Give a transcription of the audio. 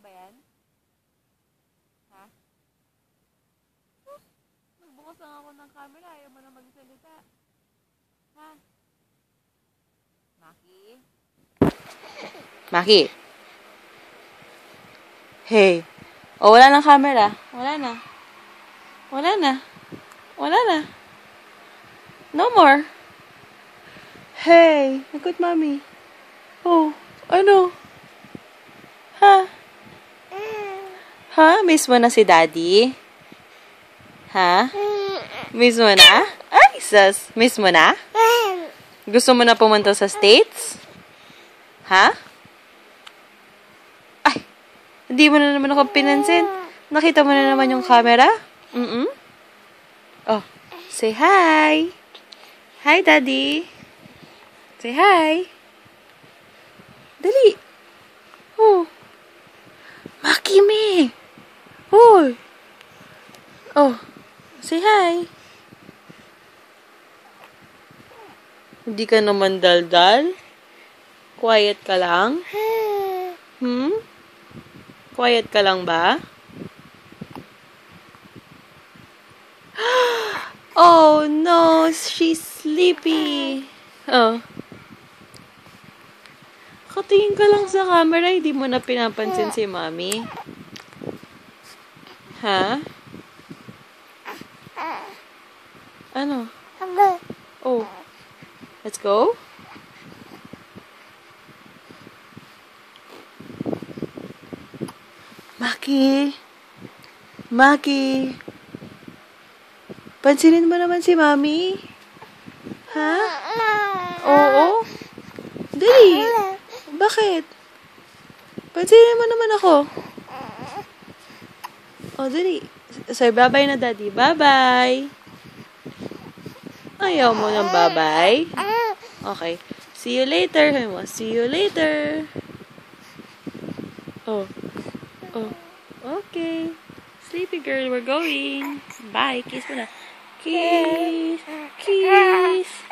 ba yan? Ha? Sus, nagbukas lang ako ng camera. Ayaw mo na magsalita. Ha? Maki? Maki? Hey. Oh, wala ng camera. Wala na. Wala na. Wala na. No more. Hey, look at mommy. Oh, ano? Ha? Ha? Miss mo na si daddy? Ha? Miss mo na? Ay, sus. Miss mo na? Gusto mo na pumunta sa States? Ha? Ay, hindi mo na naman ako pinansin. Nakita mo na naman yung camera? Oh, say hi. Hi, daddy. Say hi. Dali. Oh. Makimi. Hoy. Oh. Say hi. Hindi ka naman daldal? Quiet ka lang? Quiet ka lang ba? Oh no, she's sleepy. Oh. Katingin ka lang sa camera, hindi mo na pinapansin si mommy. Ha? Ano? Oh. Let's go? Maki. Maki. Pansinin mo naman si mommy. Ha? Oo. Dali. Bakit? Pansinin mo naman ako. Oh, dali. Say bye-bye na, daddy. Bye-bye. Ayaw mo ng bye-bye? Okay. See you later. See you later. Oh. Oh. Okay. Sleepy girl, we're going. Bye. Kiss mo na. Kiss. Kiss.